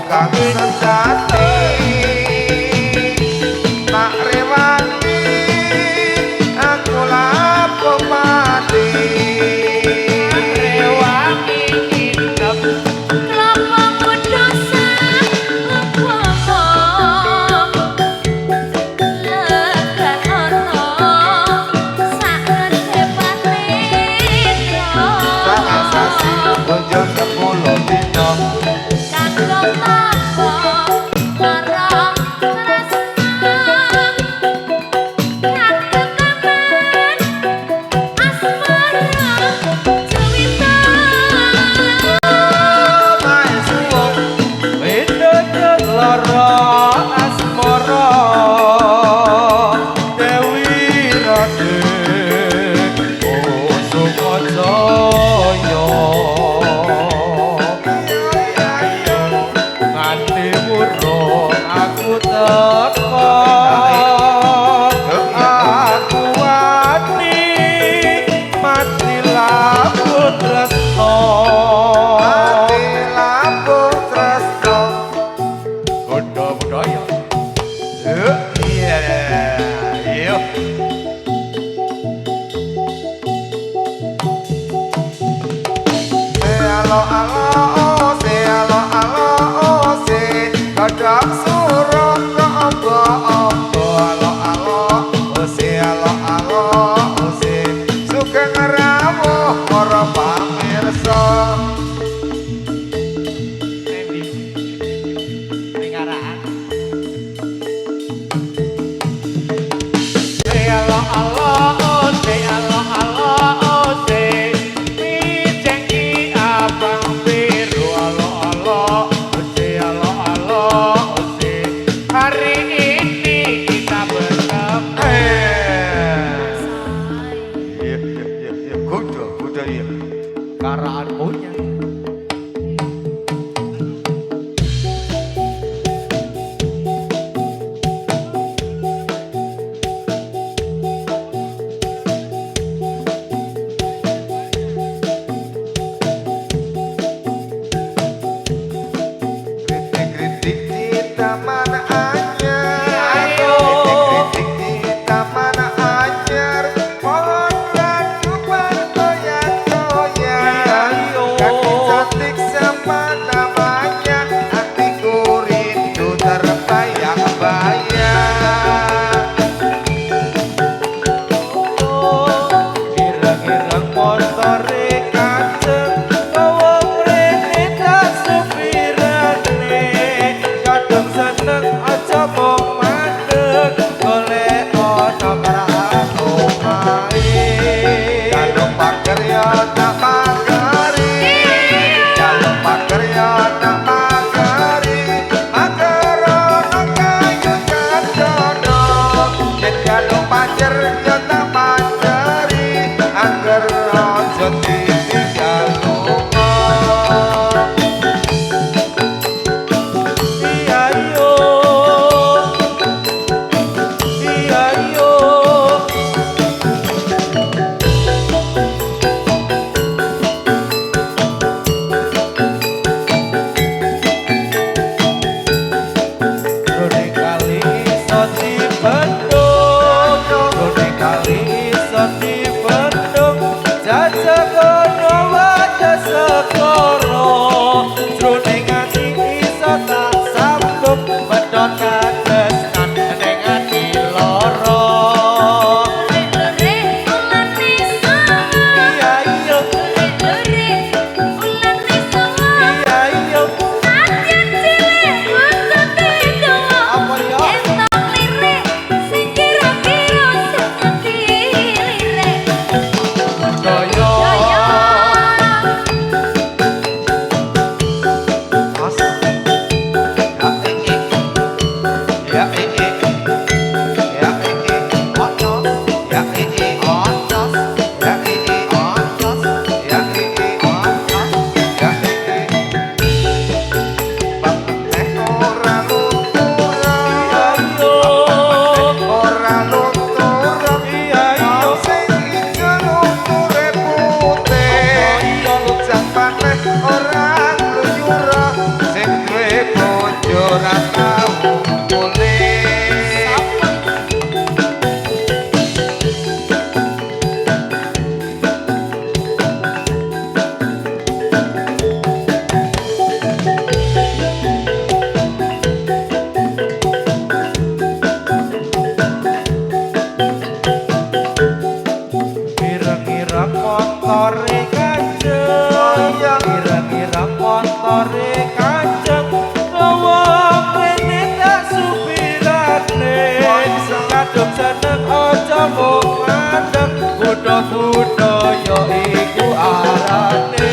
kang sejati tak rewani aku lapo mati rewangi nginep kelapa dosa lepopo legan ono sak depane sangat sasi bojo 10 dino kanggo lapo marang tresna katetemen asmara cerita mae suwung beda lara asmara Dewi Rade Sukajaya nganti murung aku teka aku wani mati lampun tresno mati lampun tresno kudu budaya iya iya alo alo se alo alo se kadang suruh ke opo alo alo se alo alo se sugeng rawuh para pamirsa ning arahan se alo alo se alo alo se mijengi abang biru alo alo se alo alo se hari ini kita bertemu iya kuda iya karaan punya kritik-kritik di taman anyar kritik-kritik di taman anyar pohon randu bergoyang-goyang kaki cantik siapa namanya hatiku rindu terbayang-bayang ireng-ireng motore kaceng bawa mrene tak supirane kadang seneng aja mung mandeg golek ana karahan omahe jaluk pager ya tak pagari jaluk pager ya tak pagari agar ana kayu jandono yen jaluk pager ya tak pagari agar aja ditinggal lunga iya yo iya yo Rone kali iso dibendung Rone kali iso dibendung jajak kono wadah sekoro Rone ngati iso tak sambung medhot kadesnan ning ati loro lere ulan risa iya iya lere ulan risa iya iya Nadyan cilik untuk tidur apa ya Entong lirik sing kira-kira seperti lirik budaya Mas ya ya otos ya otos ya otos ya otos ya ora luntur ora luntur iya iya sing ijo lunture putih jan paneh ora gluyur sing duwe yo iku arane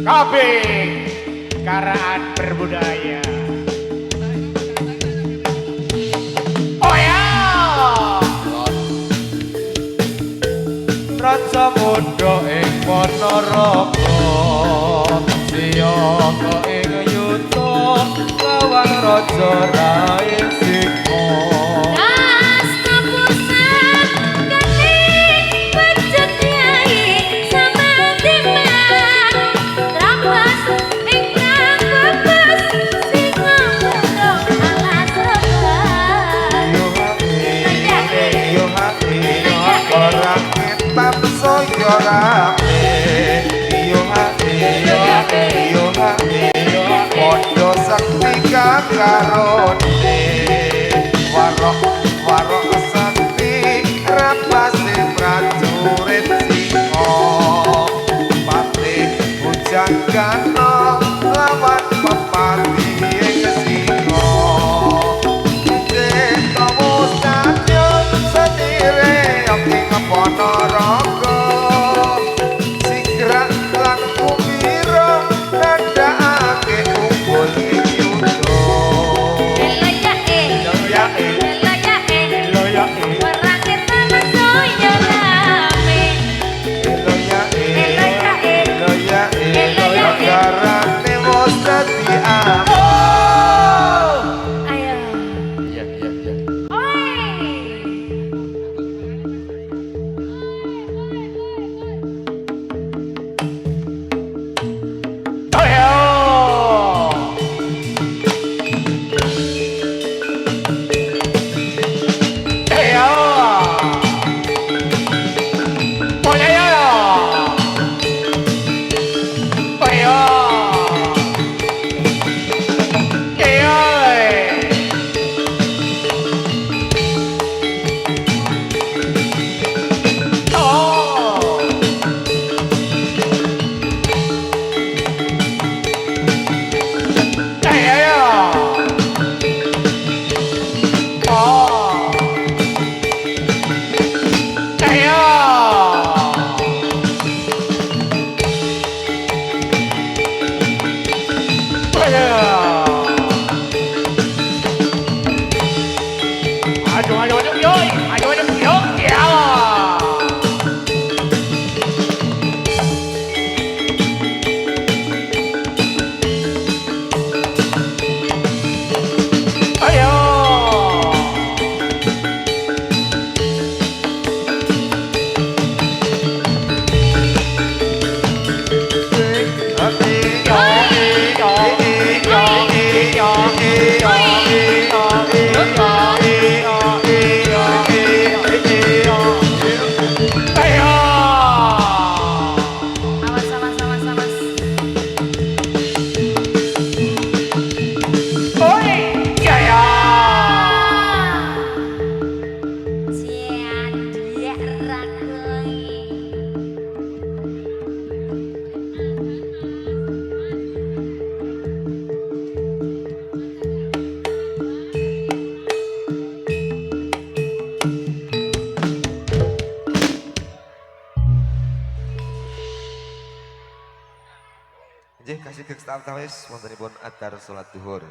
Kabeh karaan berbudaya. Oh ya. samudra ing Ponorogo siyaga ing yuta lawan raja Rai Singha Podo sakti kakarone warok warok sakti rapase prajurit Singha patih bujangkana lawan pepati ing Singha Sekawu stadion sedire ing Ponorogo sigrak lan kumbira nandhakake unggul ing yuda garane wis dadi Nggih kasih kekstawis wontenipun atar salat zuhur.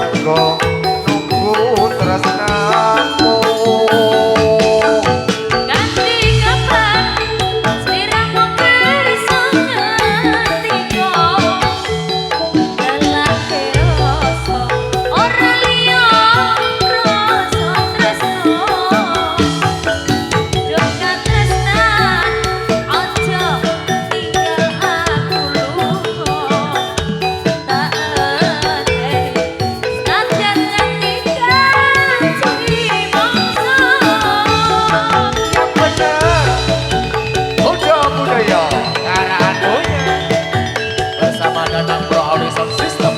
mengko nunggu tresnamu. Nganti kapan sliramu bisa ngertiko lelake rasa ora liya rasa tresno Joka tresnan ojo tinggal aku lupa tak senajan nganti kaji mongso Yang bener Udah budaya Karaan Oye bersama Danang Pro Horizon System.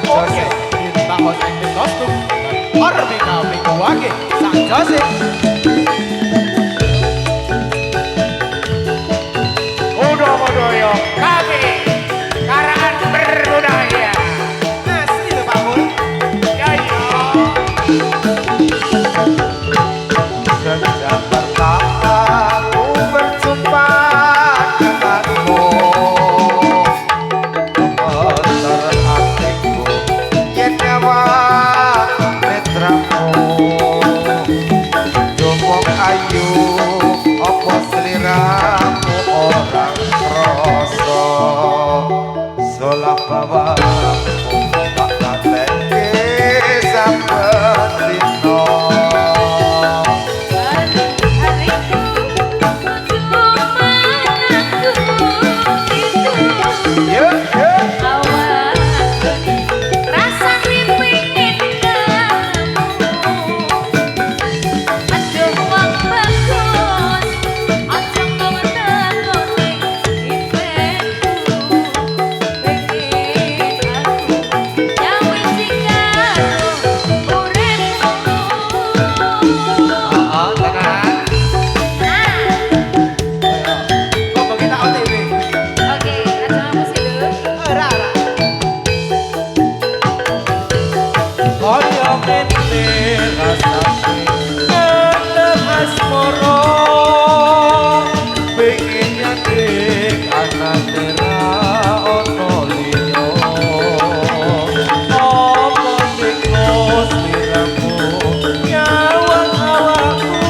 Oke, dibangun acting kostum dan Orbika Minggu Wage Sang Jose. Udah budaya kami Karaan berbudaya. Asli lho Pak Bun. Ya iya. Sejak pertama ku berjumpa denganmu, gemeter hatiku yen nyawa netramu. Jomong ayu apa sliramu orang krasa, solah bawamu tak tateke saben dino. Hari-hariku cuma aku itu Yeah, yeah. awal rasane pengen kamu aduh wong bagus aja ngomong-ngomong impenku pengen aku nyawisi karo uripku Tenang. Kok kita OTW? Oke, Raja Musik dulu. Ora. Kaya kene rasane ngendem asmara pengen nyanding anane ra ono liya apa tikus sliramu nyawang awakku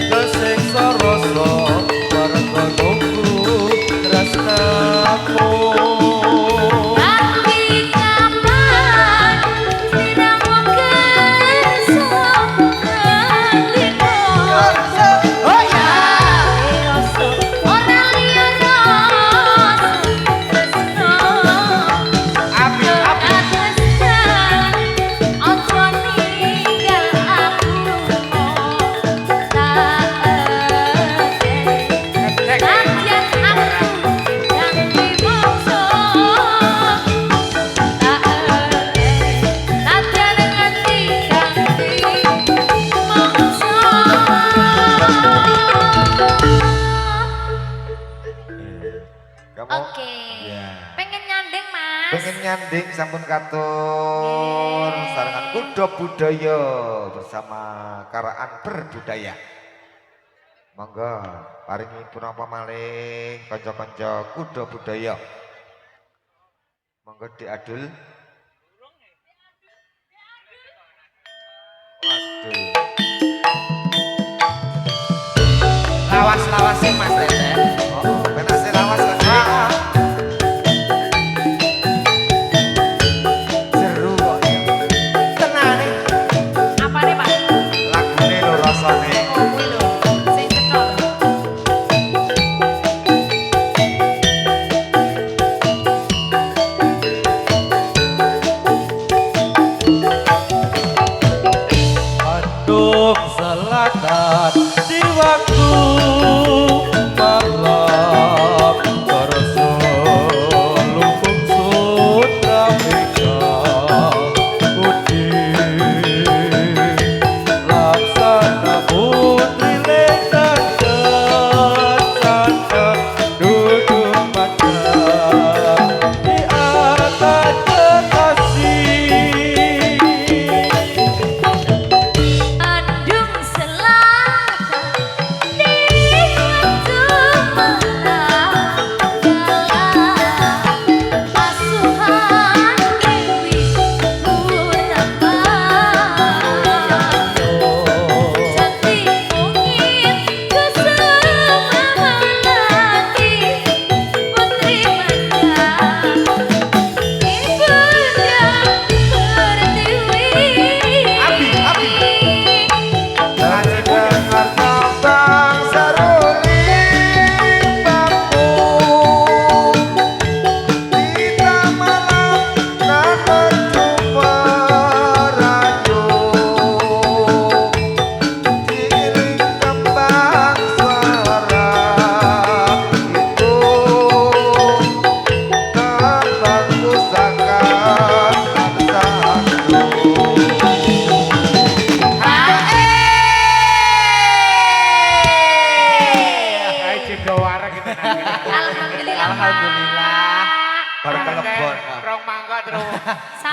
kesiksa rasa warga nunggu tresnamu. Tapi kapan sliramu kesokan liko Oh ya. Rasa ora liya rasa tresno Api. Tresnan ojo ninggal aku tak Senajan aku ganti mongso tak senajan ganti mongso Kamu Oke Ya. pengen nyanding mas pengen nyanding sampun katur sarangan kuda budaya bersama Karaan Berbudaya. Monggo paringi punapa malih kanca-kanca kuda budaya. Monggo diadul. Waduh. Lawas-lawas sih Mas Tete. Oh, penak sih lawas kan. Seru kok ya. Tenang nih. apa nih pak Lagune lho rasane. oh kuwi lho sing cekok Bandung Selatan di waktu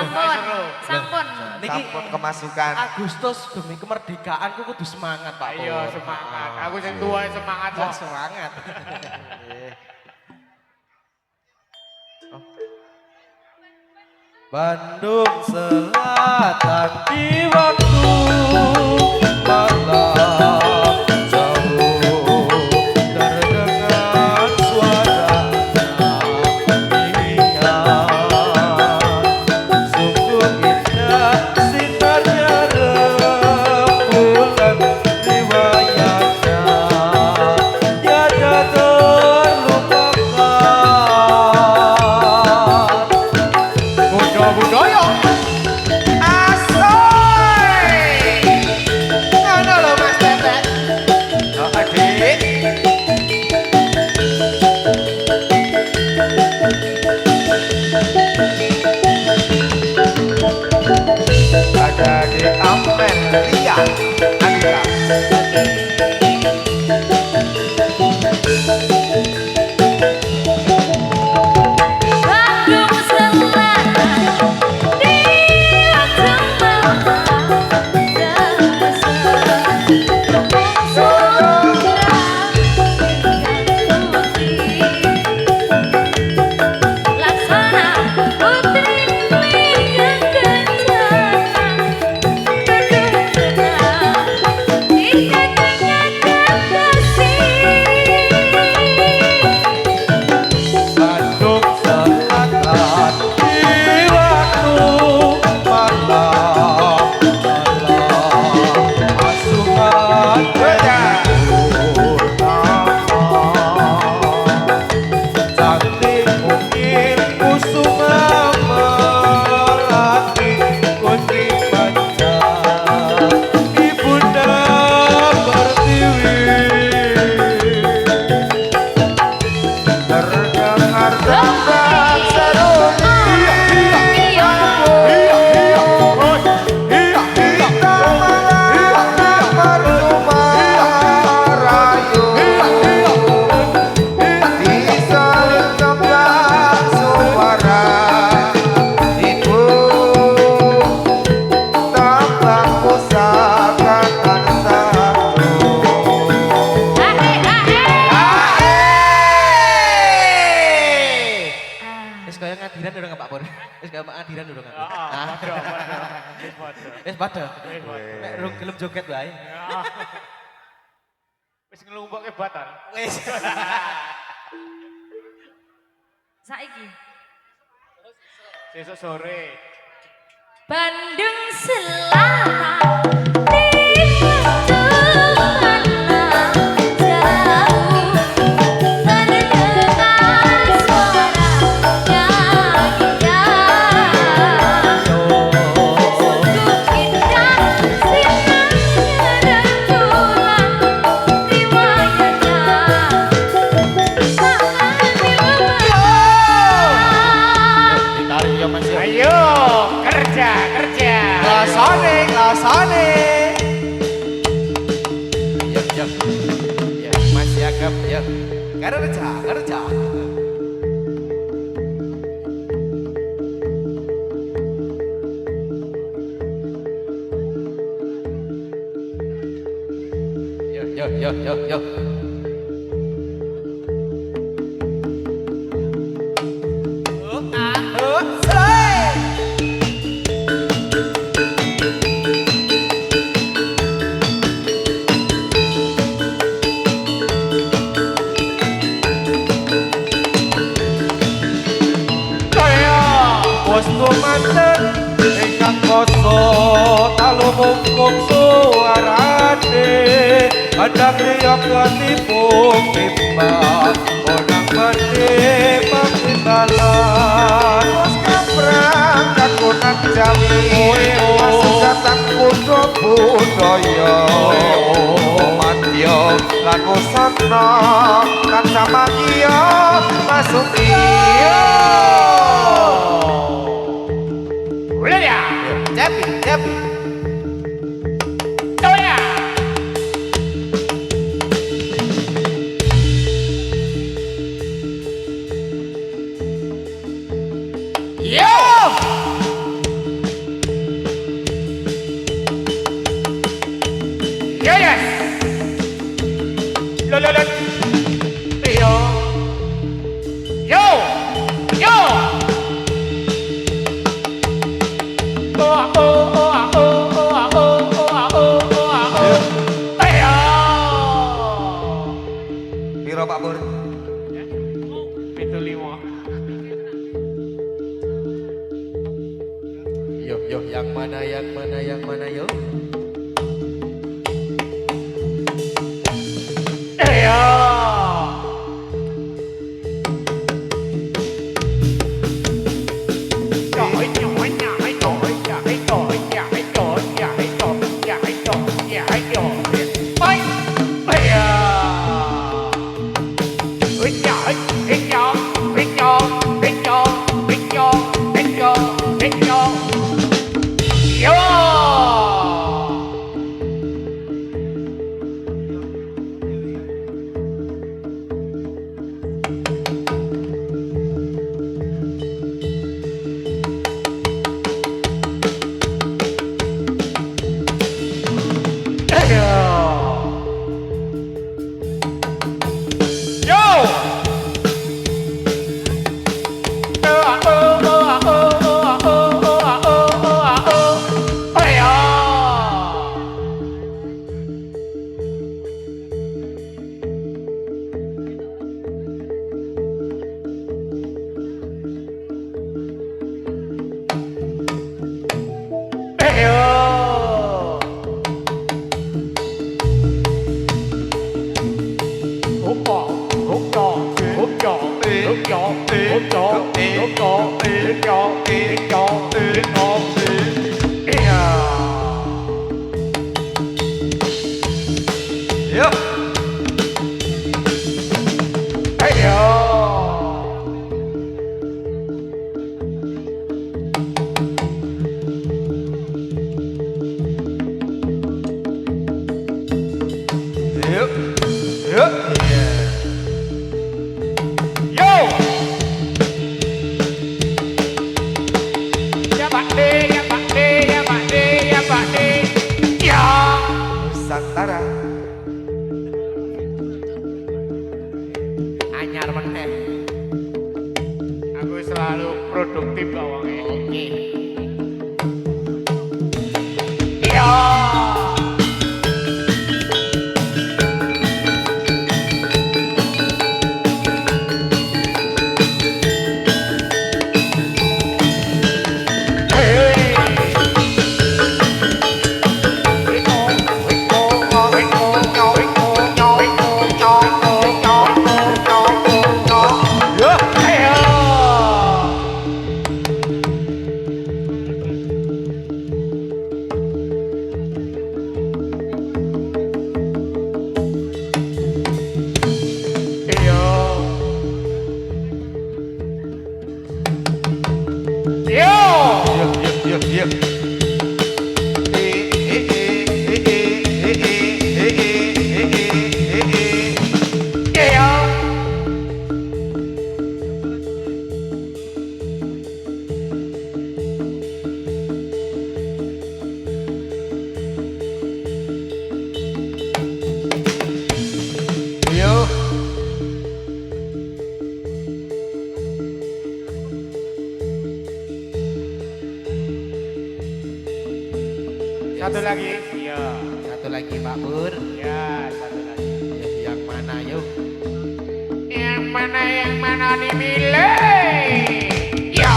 sampun. Sampun. Niki Sampun kemasukan. Agustus demi kemerdekaanku kudu semangat Pak Pur. Ayo semangat. Aku sing tua semangat Wah, kok. semangat. Bandung Selatan di waktu malam jauh terdengar suara nyanyian sungguh indah sinarnya rembulan riwayatnya tiada terlupakan. Budaya. Asoy! Ngono lho Mas Tetek. Oh, adik. Ada di Amelia, Anita. Bandung Selatan di waktu laksana putri melihat kencana berdua di kakinya kasih. Bandung Selatan di waktu malam asuhan cantik mungkin kusuma melati kunci manja ibunda pertiwi. Terdengar tembak seruling. Kita malam berdua rayu. Disalib tembak suara. Ibu tembak pusaka kan satu. Wis kaya ngadiran udah nggak Pak Pur? Wis kaya ngadiran udah nggak? Padha. Wis padha. Nek rung gelem joget wae. Wis ngelumpukke batan. Wis. Saiki Sesuk sore. Bandung Selatan di waktu malam jauh terdengar suara nyanyian sungguh indah sinarnya rembulan riwayatnya takkan dilupakan. Ditarik ya Mas ya. Ayo kerja. Lasane. Ya. Ya, Mas Yagap ya. Kerja. Yo. Bos komandan ingkang koso talu mungkung suarane kadang riak ketipung timbang onang bade pangimbalan Bos kaprang kakunan jawi. Masuk datang kudo budaya. Matyo lagu sakna kan sama kia masuk dia. Boleh ya? Cepi. Coba ya. Yo! Piro Pak Pur? Pitu lima. Yuk, yang mana, yuk. Yuk. Yuk. Yuk. Nusantara. Anyar meneh. Aku selalu produktif bawangnya. Oke. Yuk. Satu lagi. Iya. Satu lagi Pak Pur. Ya, satu lagi. Yang mana yuk? Yang mana dimilih? Ya.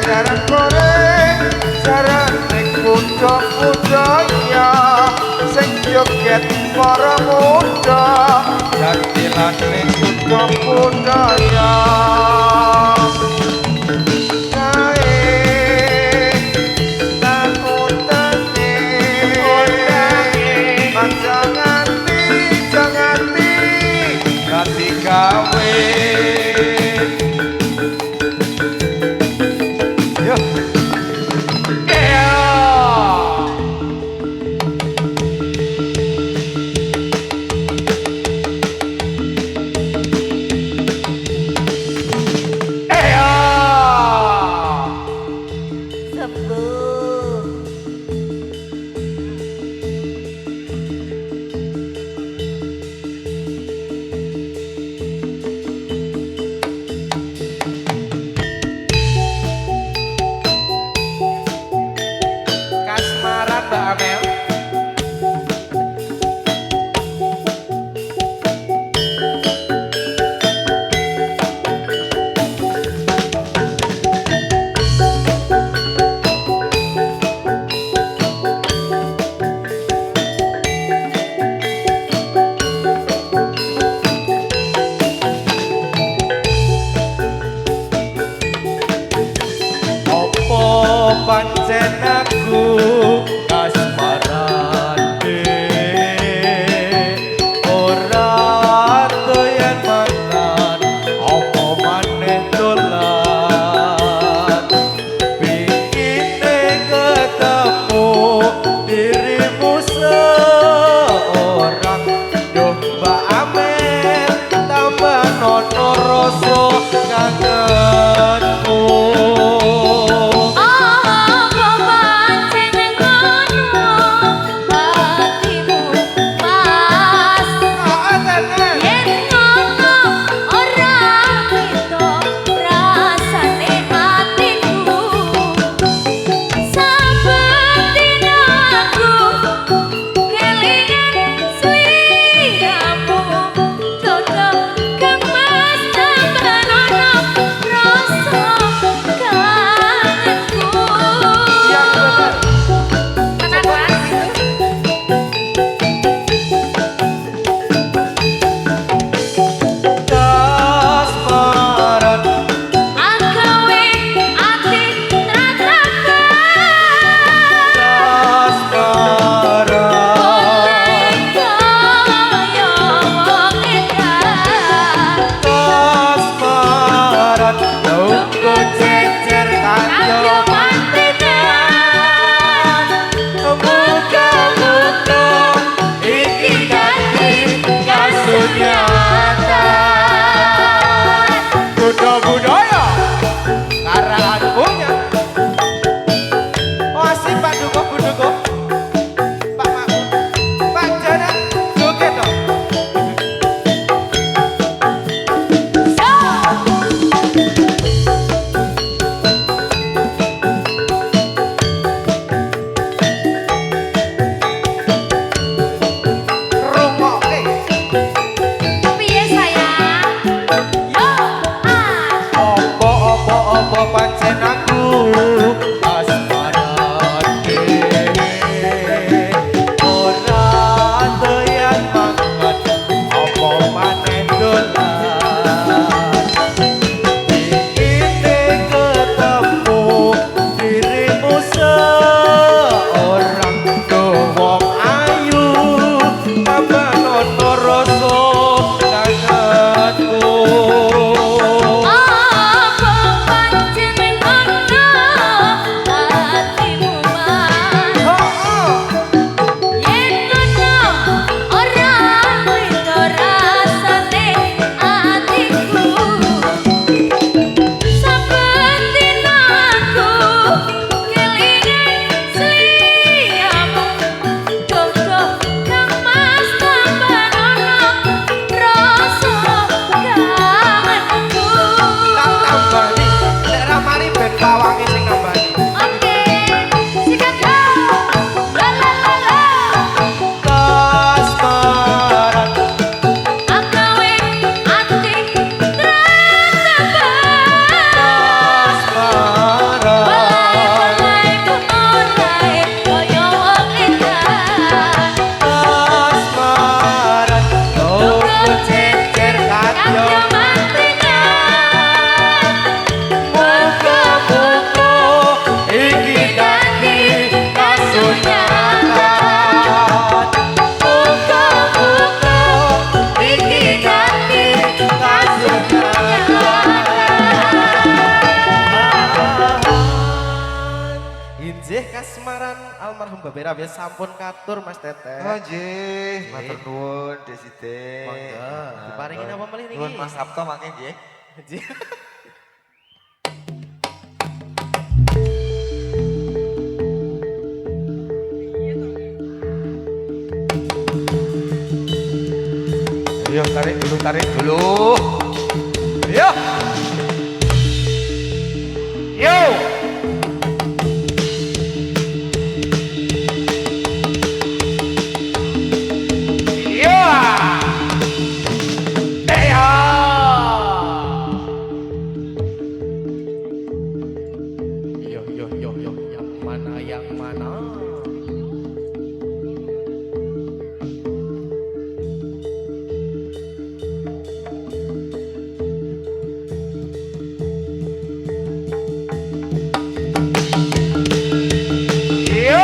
Jaran goreng, jaran ning budaya, sing joget para muda, jadilan ning budaya. Kae tak utane, jangan ganti gawe. kasmaran ora doyan mangan apa maneh dolan pikine ketemu dirimu seorang duh Mbak Amel tambah nono rasa kangenku. Apa pancen ngono hatimu Mas yen ngono ora kita rasane hatiku saben dina aku kelingan sliramu dodo kang Mas tambah ono rasa kangenku. Yang benar. Kasmaran Agawe ati ratapan kasmaran kaya wong edan kasmaran tunggu cecer kanyo mantenan muka-muka iki dadi kasunyatan kuda budaya karangan punya oh asik Pak Duko Bu Duko Pak Makmum Pak Jana joget dong rungokke piye sayang yo opo pancen aku kasmaran ora doyan mangan apa maneh dolan ini ketemu dirimu seorang wong ayu tambah nono rasa kangenku. apa pancen ngono hatimu Mas yen ngono ora kita rasane atiku saben dina aku kelingan sliramu dodo kang Mas tambah ono rasa kangenku. Tak tambani, nek ra mari ben pawange sing nambani. Oke, sikat la la la la. Kasmaran Agawe ati ratapan kasmaran Balai kaya wong edan kasmaran tunggu cecer kanyo muka-muka iki dadi kasunyatan muka-muka iki dadi kasunyatan injih kasmaran almarhum Babe Rabi sampun katur Mas Teteh. Oh nggih, matur nuwun Desite. Monggo, diparingi napa malih niki? Nuwun Mas Sabto mangke nggih. Ayo tarik dulu. Yo. Yo. Yo. Eya. Yo, yang mana? Yo.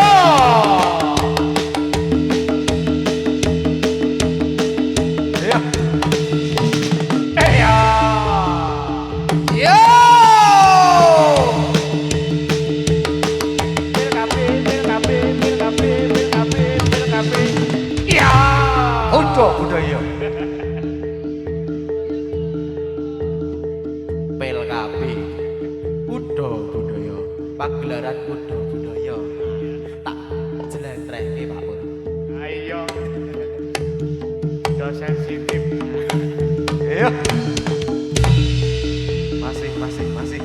sensitif. Ayo. Masih.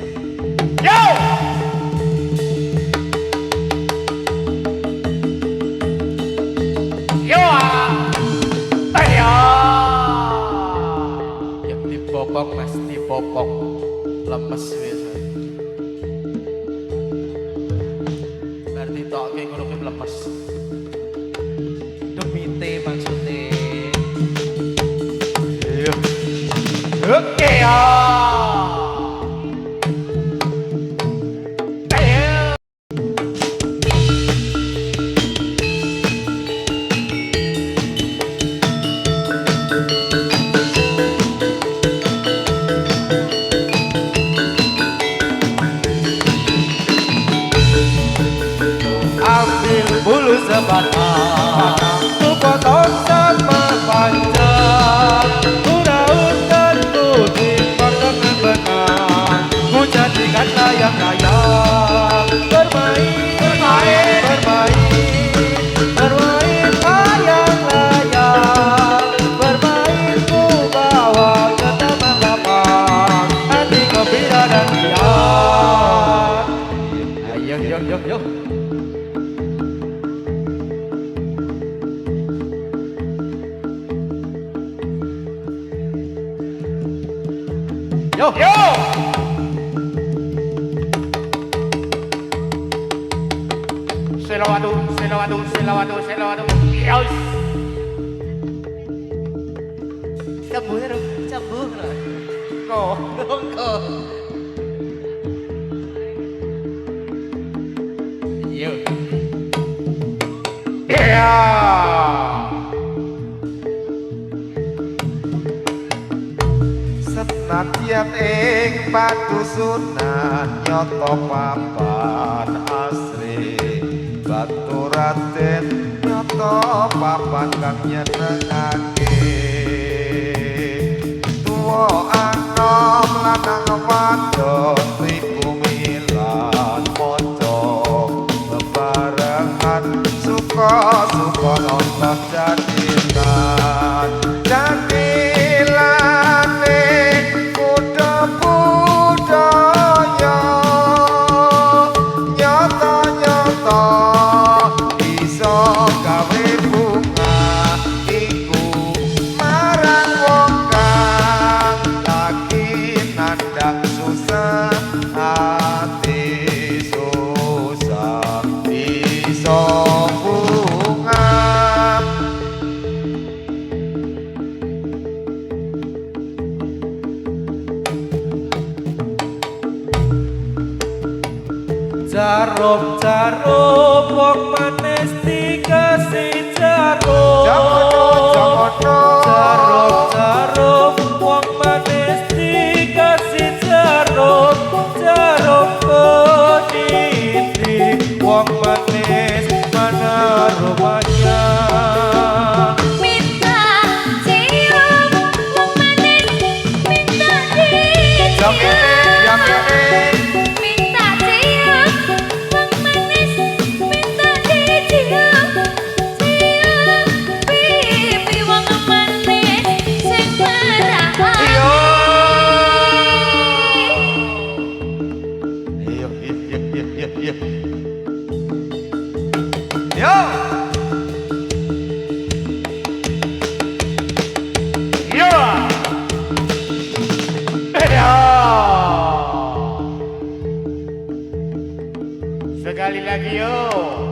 Yo! Yo! Ayo! Ya dipopok mas, dipopok. Lemes biasa. Berarti tok kayak ngono kuwi lemes. Demite maksudnya. Ayo. Oke ya. Ayo. Ambil bulu sebatang, ku potong sama panjang, ku daun dan ku timbang dengan benar, ku jadikan layang-layang, bermain layang-layang, bermain ku bawa ke taman lapang, hati gembira dan riang. Ayo, yo. Yo! Yo! Selawatu. Yes! Cambuh. Ko. Yo. Yeah! Senadyan ing padusunan nyoto papan asri, baturaden nyoto papan kang nyenengake. Tuwa anom lanang wadon pribumi lan maca bebarengan suka nonton jadilan budaya nyata iso gawe bunga iku marang wong kang lagi nandang susah hati susah iso bunga. Jarum wong manis dikasih jarum. Jarum wong manis dikasih jarum. Jarum peniti wong manis mana rumahnya? Minta cium, wong manis, minta dicium. Minta cium, wong manis, minta dicium. Cium pipi wong manis sing marahi. Yo. Yo! Ayo! Sekali lagi yo!